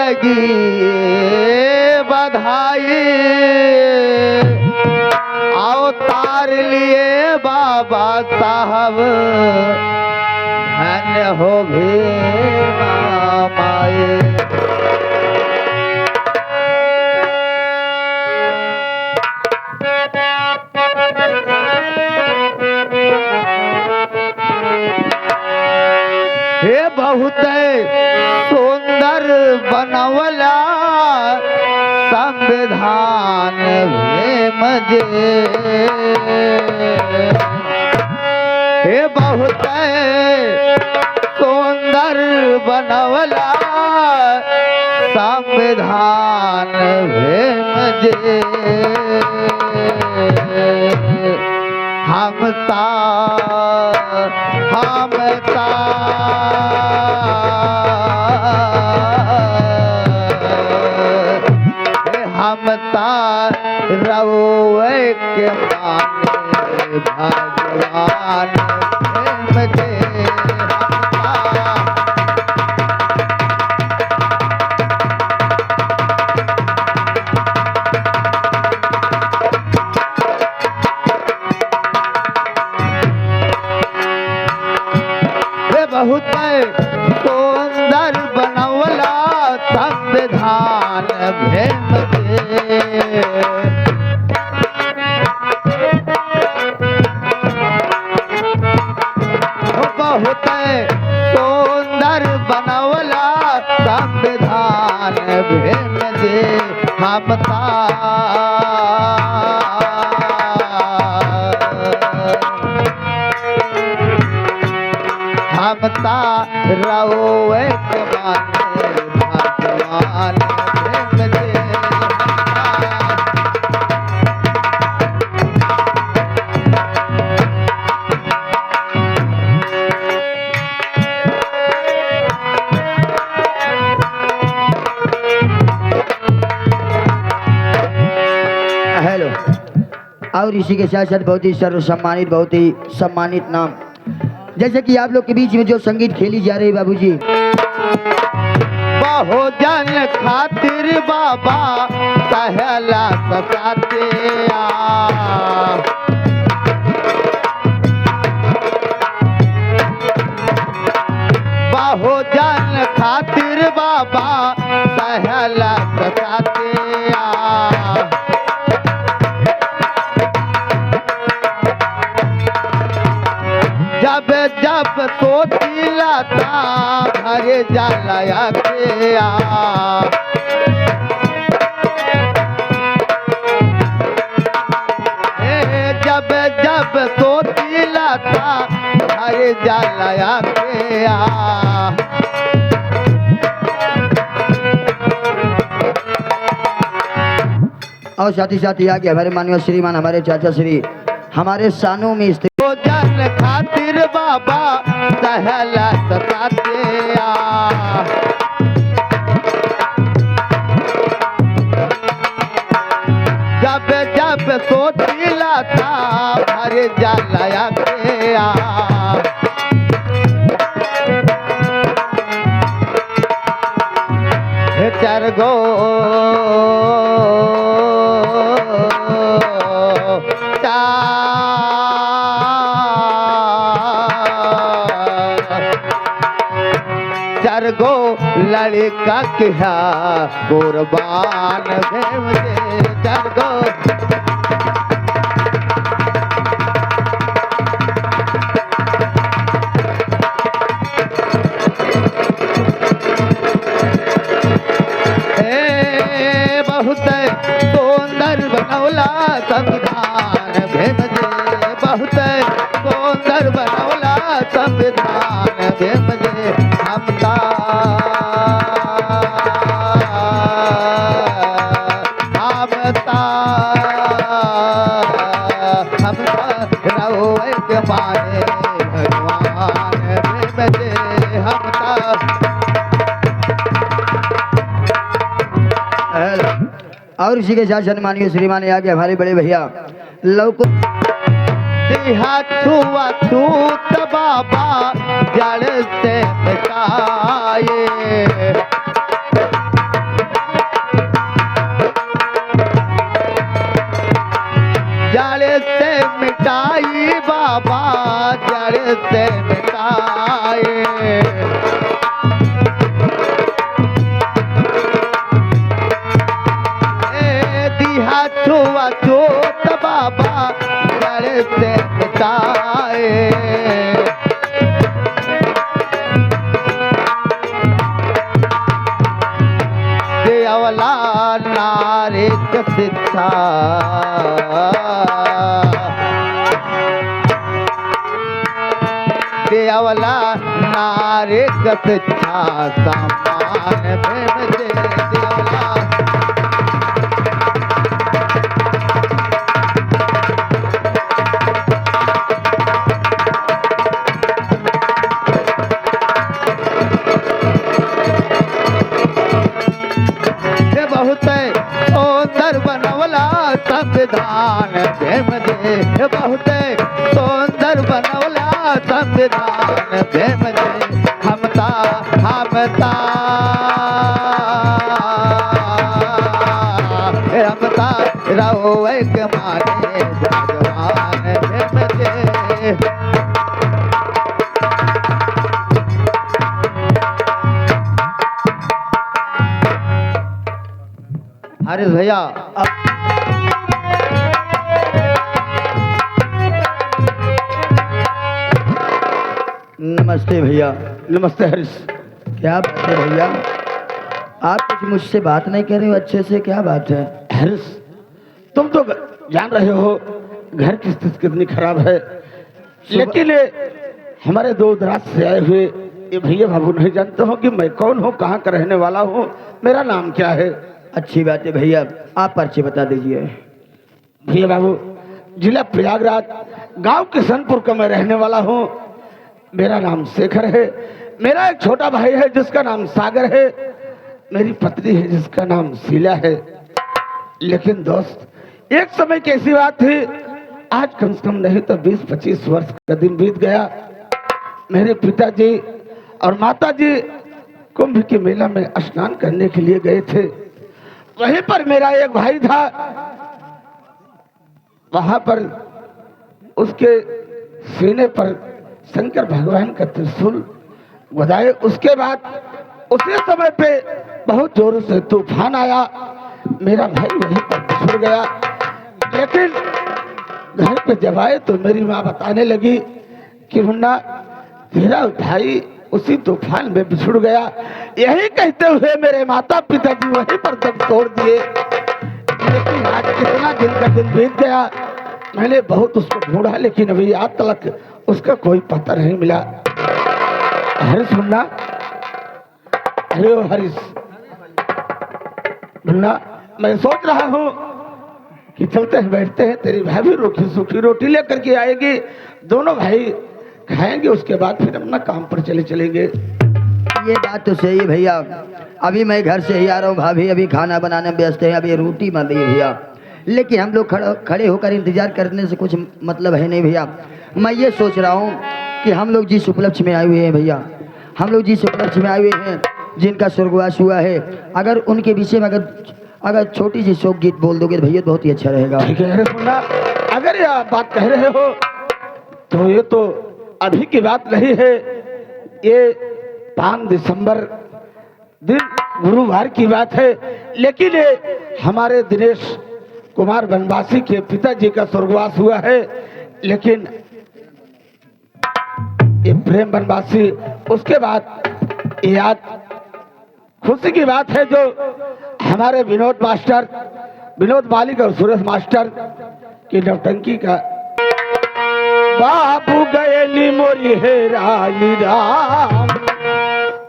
लगी बधाई, अवतार लिए बाबा साहब, धन्य हो भीमा माए। हे बहुत सुंदर बनवला संविधान भीम जी, हे बहुत सुंदर बनवला संविधान भीम जी। हमता रवै के माने भगवान प्रेम दे। बहुत सुंदर बनवला संविधान भीम जी। बहुत सुंदर बनवला संविधान भीम जी। हमता रवै के माने भगवान प्रेम दे। हेलो, और इसी के साथ साथ बहुत ही सर्वसम्मानित, बहुत ही सम्मानित नाम, जैसे कि आप लोग के बीच में जो संगीत खेली जा रही बाबूजी। बहुजन खातिर बाबा सहला सताते बहुजन खातिर बाबा सहला सताते जब जब सोचिला था भरे जलाया के जब जब सोचिला था भरे जलाया के और साथ ही साथ आगे हमारे माननीय श्रीमान हमारे चाचा श्री हमारे सानू में जन खातिर बाबा सहला सताते जब जब सोचिला था भरे जलाया के चार गो चार गो लड़का क्या कुर्बान भीम दे। चार गो बहुत सुंदर बनवला संविधान भीम जी। बहुत सुंदर बनवला संविधान भीम जी। हमता रवै के माने भगवान भीम जी। हमता और इसी के साथ सम्मानित श्रीमान आगे हमारे बड़े भैया लौक छुआ छूत बाबा जड़ से मिटाए से मिटाए। दिया छुआ छूत बाबा घर से मिटाए। देवला नारी शिक्षा देवला नारी शिक्षा समान प्रेम दे देवला। बहुत सुंदर बनवला संविधान प्रेम दे। बहुत सुंदर बनवला संविधान प्रेम दे। हमता रहो एक माने भगवान प्रेम दे। हरीश भैया नमस्ते भैया। नमस्ते हरीश। क्या बात है भैया, आप कुछ मुझसे बात नहीं कर रहे हो अच्छे से, क्या बात है? हरीश तुम तो जान रहे हो घर की स्थिति कितनी खराब है, लेकिन हमारे दूर दराज से आए हुए ये भैया बाबू नहीं जानते हो कि मैं कौन हूँ, कहाँ का रहने वाला हूँ, मेरा नाम क्या है। अच्छी बात है भैया, आप परिचय बता दीजिए। भैया बाबू जिला प्रयागराज गांव किशनपुर का मैं रहने वाला हूँ। मेरा नाम शेखर है। मेरा एक छोटा भाई है जिसका नाम सागर है। मेरी पत्नी है जिसका नाम शीला है। लेकिन दोस्त एक समय की ऐसी बात थी, आज कम से कम नहीं तो 20-25 वर्ष का दिन बीत गया। मेरे पिताजी और माताजी कुंभ के मेला में स्नान करने के लिए गए थे। वहीं पर मेरा एक भाई था, वहां पर उसके सीने पर शंकर भगवान का त्रिशूल बधाए। उसके बाद उसी समय पे बहुत जोर से तूफान आया, मेरा भाई वहीं पर बिछुड़ गया। लेकिन घर पे जब आए तो मेरी माँ बताने लगी कि मुन्ना तेरा भाई उसी तूफान में बिछुड़ गया। यही कहते हुए मेरे माता पिताजी वहीं पर दम तोड़ दिए। लेकिन आज कितना दिन का दिन बीत गया, मैंने बहुत उसको ढूंढा लेकिन अभी आज तक उसका कोई पता नहीं मिला। हरीश मुन्ना, अरे ओ हरीश मुन्ना, मैं सोच रहा हूँ कि चलते हैं बैठते हैं, तेरी भाभी रूखी सूखी रोटी लेकर के आएगी, दोनों भाई खाएंगे, उसके बाद फिर अपना काम पर चलेंगे। ये बात तो सही है भैया, अभी मैं घर से ही आ रहा हूँ, भाभी अभी खाना बनाने में व्यस्त है, अभी रोटी बन रही है भैया। लेकिन हम लोग खड़े होकर इंतजार करने से कुछ मतलब है नहीं भैया। मैं ये सोच रहा हूँ कि हम लोग जिस उपलक्ष्य में आए हुए हैं भैया, हम लोग जिस उपलक्ष्य में आए हुए हैं, जिनका स्वर्गवास हुआ है, अगर उनके विषय में अगर छोटी सी शोक गीत बोल दोगे तो भैया बहुत ही अच्छा रहेगा। ठीक है सुनना, अगर ये बात कह रहे हो तो ये तो अभी की बात नहीं है, ये 5 दिसंबर दिन गुरुवार की बात है। लेकिन ये हमारे दिनेश कुमार बनवासी के पिताजी का स्वर्गवास हुआ है। लेकिन ये प्रेम बनवासी, उसके बाद याद खुशी की बात है जो हमारे विनोद मालिक और सुरेश मास्टर की नौटंकी का बाबू गए मोरी है राई राम,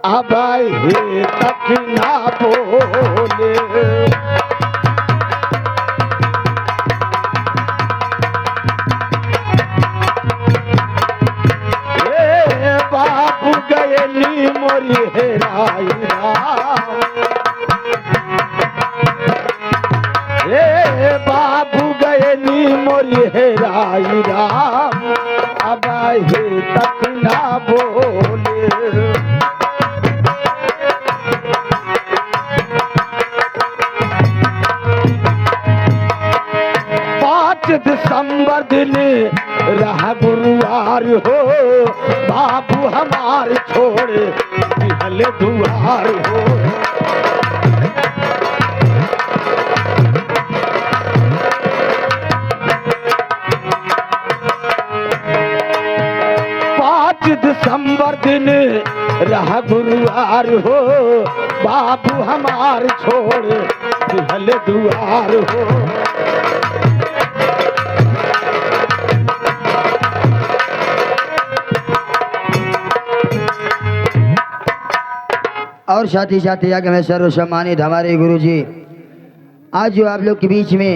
अब हे तक ना बोले। बाबू गए मोरी है राई राम, बाबू गए मोरी है राई राम, अब हे तक ना बोले। 5 दिसंबर दिन रहा गुरुवार हो, बाबू हमार छोड़ दिहल दुआर हो। दिसंबर दिन रहा गुरुवार हो, बाबू हमार छोड़ दिहल दुआर हो। और साथ ही साथ आगे में सर्वसम्मानित हमारे गुरुजी आज जो आप लोग के बीच में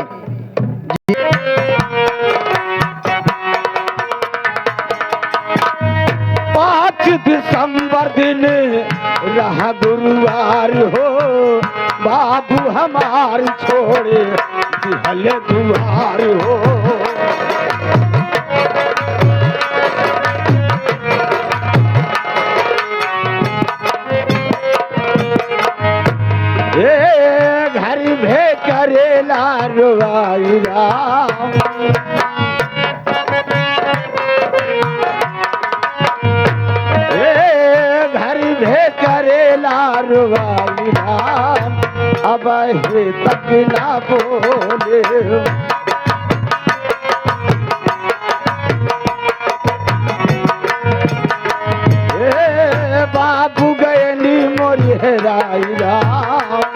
5 दिसंबर दिन रहा गुरुवार हो, बाबू हमार छोड़ दिहल दुआर हो। घर भे करेला रुआई राम, घर भे करेला रुआई राम, अब हे तक ना बोले। बाबू गए नी मोरी हेराई राम,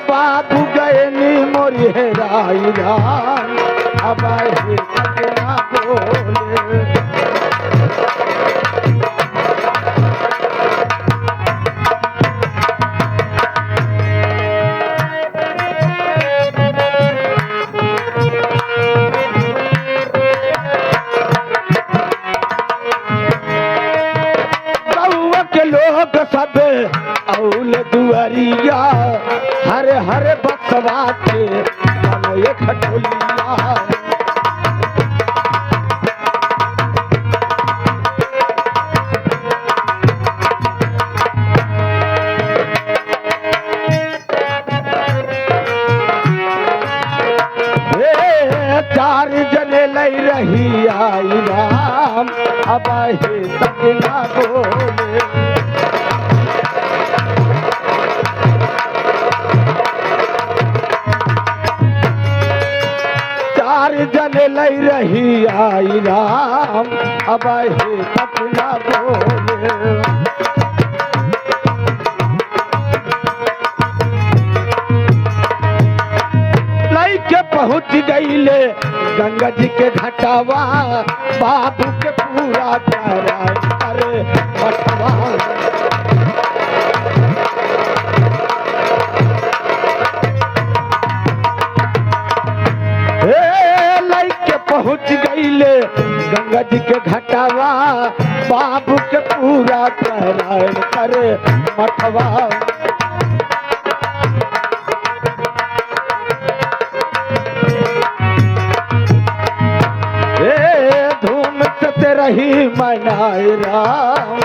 बाबू गए नी मोरी हेराई राम, अब हे तक ना बोले। लोग सब औल दुआरिया, हर हर बसवा के मनोए खटोलिया। चार जने लई रही आई राम, अब हे तक ना बोले। चार जने लई रही आई राम, अब हे तक ना बोले। के पहुँच गईले गंगा जी के घाटावा, बाबू के पूरा करा अरे मठवा। लइके पहुँच गईले गंगा जी के घाटावा, बाबू के पूरा करा करे मठवा। धूम से रही मनाए राम,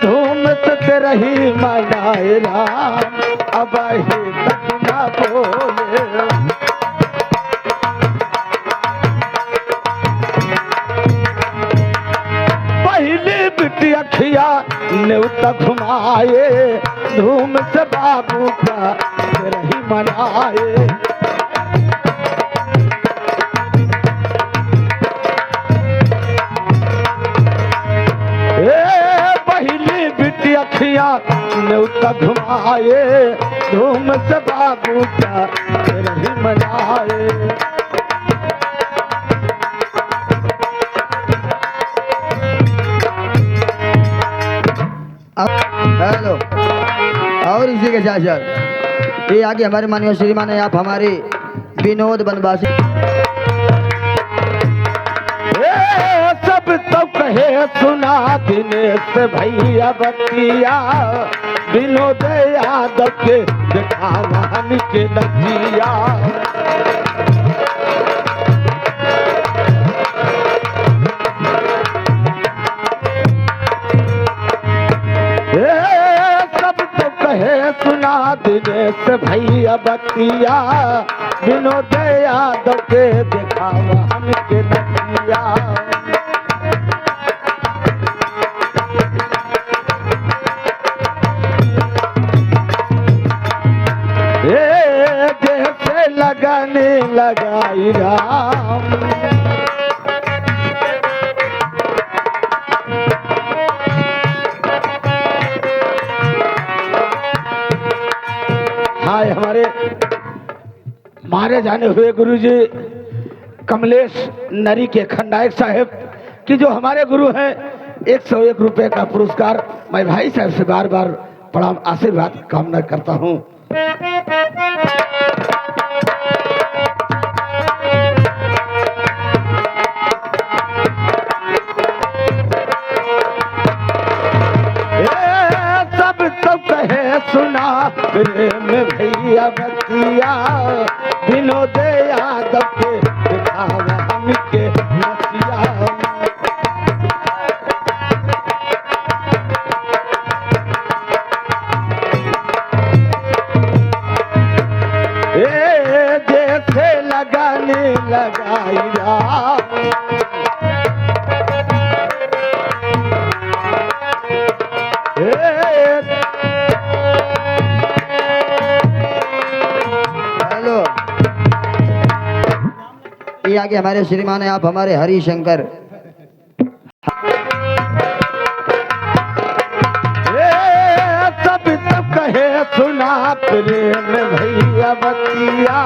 धूम से रही मनाए राम, अब हे तक ना बोले। पहली बिटी अखिया न्योता घुमाए, धूम से बाबू का रही मनाए। पहली बिटी अखिया न्योता घुमाए, धूम से बाबू का रही मनाए। हेलो और इसी के साथ साथ ये आगे हमारे माननीय श्रीमान है, आप हमारे विनोद बनवासी सब तो कहे सुना दिनेश भैया बतिया, विनोद यादव के दिखावान के नदिया। सब तो कहे सुना दिनेश गणेश भैया बतिया विनोद यादव के दिखावा हमके नतिया। जैसे लगाने लगाई राम हाय हमारे मारे जाने हुए गुरुजी कमलेश नरी के खंडायक साहब की जो हमारे गुरु हैं 101 रुपए का पुरस्कार मैं भाई साहब से बार बार प्रणाम आशीर्वाद कामना करता हूँ। सुना प्रेम भैया बतिया विनोद यादव के दिखावा हमके नतिया। जैसे लगाने लगाई राम ये आगे हमारे श्रीमान है, आप हमारे हरिशंकर। सब कहे सुना प्रेम भैया बतिया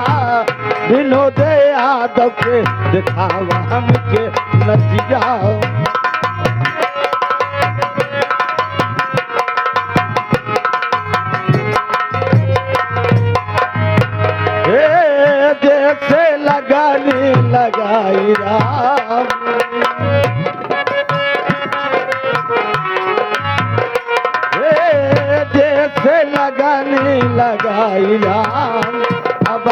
विनोद यादव के दिखावा हमके नतिया। जैसे लगाने लगाई राम जैसे लगाने लगाई राम अब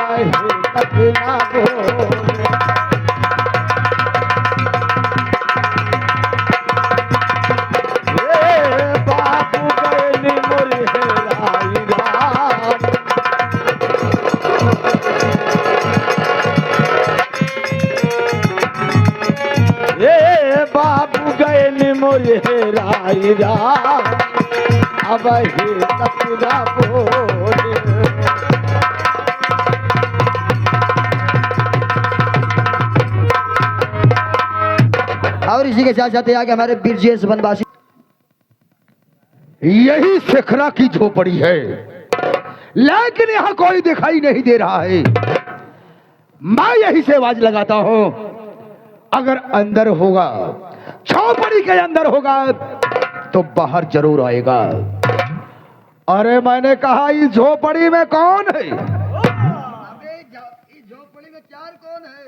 तक ना बोल। बाबू गए मोरे हेराई राम बाबू गए मोरे हेराई राम अब तक ना बोले। और इसी के साथ साथ आगे हमारे बिरजेश बनवासी। यही शिखरा की झोपड़ी है, लेकिन यहाँ कोई दिखाई नहीं दे रहा है। मैं यही से आवाज लगाता हूँ, अगर अंदर होगा, झोपड़ी के अंदर होगा तो बाहर जरूर आएगा। अरे मैंने कहा इस झोपड़ी में कौन है? झोपड़ी में चार कौन है?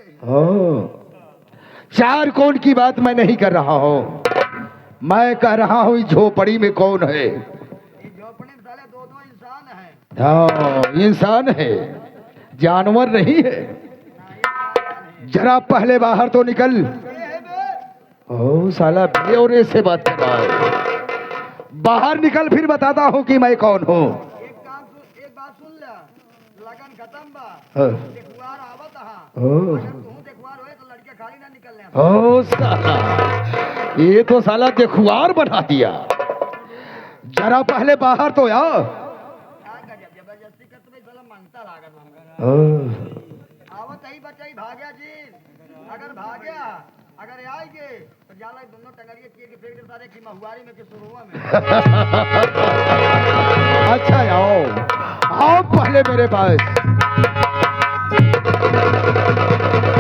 चार कौन की बात मैं नहीं कर रहा हूँ, मैं कह रहा हूँ इस झोपड़ी में कौन है? झोपड़ी में साले दो इंसान है। हाँ इंसान है, जानवर नहीं है। जरा पहले बाहर तो निकल। ओ साला बेवरे से बात कर रहा है, बाहर निकल फिर बताता हूँ कि मैं कौन हूँ। एक बात सुन ले, लगन खत्म बा, हाँ। देखुआर आवत हा। ओ। अगर तू देखुआर होए तो लड़के खाली ना निकलने। ओ साला, ये तो साला देखुआर बना दिया। जरा पहले बाहर तो आ। जबरदस्ती कर तुम्हें साला मांगता लागत। आवत ही बचाई भाग्या जी, अगर भाग्या अगर आएंगे तो जाला दोनों टंगरिए चीर के फेंक दे सारे की महुआरी में के सुरुआ में। अच्छा आओ आओ पहले मेरे पास।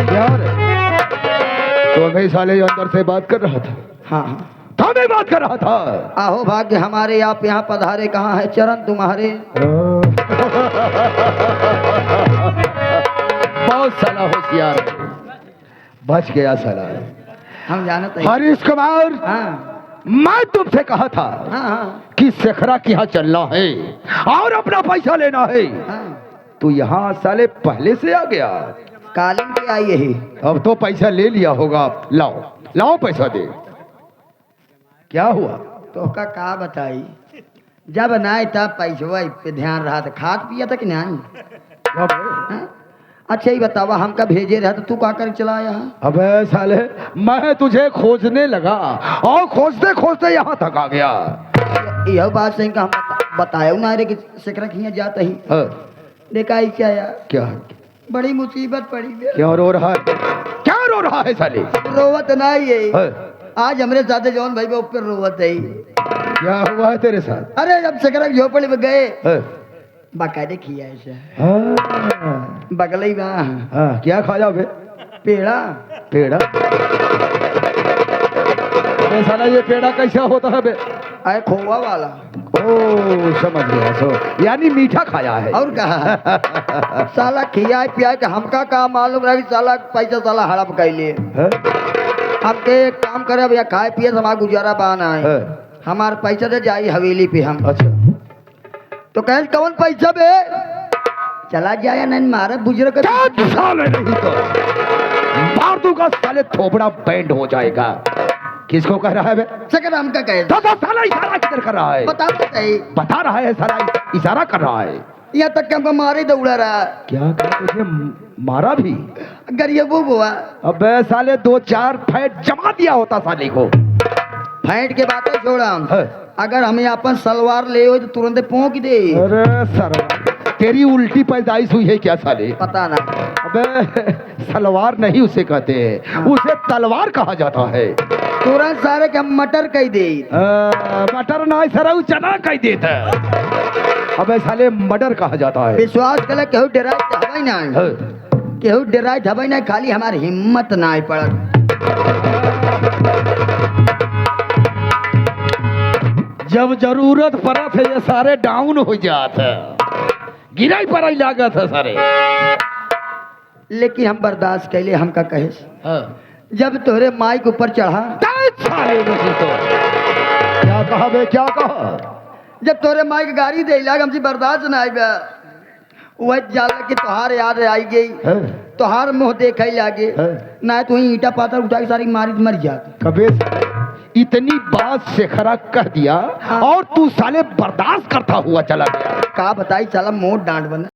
क्या रे? तो मैं साले अंदर से बात कर रहा था। हाँ था मैं बात कर रहा था। आहो भाग्य हमारे, आप यहाँ पधारे, कहाँ है चरण तुम्हारे? बहुत साला होशियार है, बच गया साला। हम जानते हैं। हरीश कुमार, हाँ मैं तुमसे कहा था हाँ हाँ कि शेखरा के यहाँ चलना है और अपना पैसा लेना है, हाँ। तो यहाँ साले पहले से आ गया। कालीन पे आई है। अब तो पैसा ले लिया होगा, लाओ लाओ पैसा दे। क्या हुआ? तो का बताई, जब नाय तब पैसवा पे ध्यान रहा था, खात पिया था कि नहीं? हाँ? अच्छा ही बतावा, हमका भेजे रहा तो तू का कर चला यहाँ? अबे साले, मैं तुझे खोजने लगा और खोजते खोजते यहाँ तक आ गया। यह बात सही का हम बताया ना रे कि सकरा खिया जाता ही। हाँ, देखा ही क्या यार, क्या बड़ी मुसीबत पड़ी है। क्या रो रहा है? क्या रो रहा है साले? रोवत नहीं है, हाँ, आज हमरे साथ जौन भाई ऊपर रोवत है। क्या हुआ है तेरे साथ? अरे जब सकरा की झोपड़ी में गए, हाँ, बाकायदे खिया ऐसा हाँ, बगल में हाँ, क्या खाया बे? पेड़ा। पेड़ा? अरे साला ये पेड़ा कैसा होता है बे? अरे खोवा वाला। ओ समझ गया, सो यानी मीठा खाया है। और कहा साला खिया पिया के हमका का मालूम रहा कि साला पैसा साला हड़प कैले। हाँ? हमके एक काम करे, अब या खाए पिए हमारा गुजारा बाना है। हाँ, हमार पैसा दे जाई हवेली पे हम। अच्छा, तो कहे कौन पैसा बे? चला जाए नहीं मारे बुजुर्ग का। क्या साले, नहीं तो मार दूंगा साले, थोबड़ा बैंड हो जाएगा। किसको कह रहा है बे? सकरा हमका कहे तो साला इशारा किधर कर रहा है? बता सही। बता रहा है साला, इशारा कर रहा है। यहाँ तक कि हमको मारे दौड़ा रहा। क्या कहा तुझे? मारा भी? गरीबो बुआ अबे साले, 2-4 फैट जमा दिया होता साले को। फैंट के बातें छोड़ा। हाँ। अगर हमें अपन सलवार ले हो तो तुरंत पोंक दे। अरे सर, तेरी उल्टी पैदाइश हुई है क्या साले? पता ना। अबे सलवार नहीं उसे कहते हैं, उसे तलवार कहा जाता है। तुरंत सारे के हम मटर कह दे। मटर ना सर, चना कह देता। अबे साले, मटर कहा जाता है। विश्वास कर केहू डराई हवाई ना, हाँ। केहू डराई हवाई ना, खाली हमारी हिम्मत ना पड़त। जब जरूरत पड़त है ये सारे डाउन हो जाते, गिराई पड़ाई लागत है सारे। लेकिन हम बर्दाश्त कैले, हमका कहे हाँ। जब तोहरे माई के ऊपर चढ़ा। साले तो क्या कहा बे, क्या कहा? जब तोरे माई के गाड़ी दे लाग, हमसे बर्दाश्त ना आई बे। वह जाला कि तोहार याद आई गई, हाँ। तोहार मुंह देख ही लागे। हाँ। ना तू ही ईटा पाथर उठा के सारी मारी मर जाती। कबे इतनी बात से खरा कह दिया और तू साले बर्दाश्त करता हुआ चला गया। का बताई साला मोट डांट बना।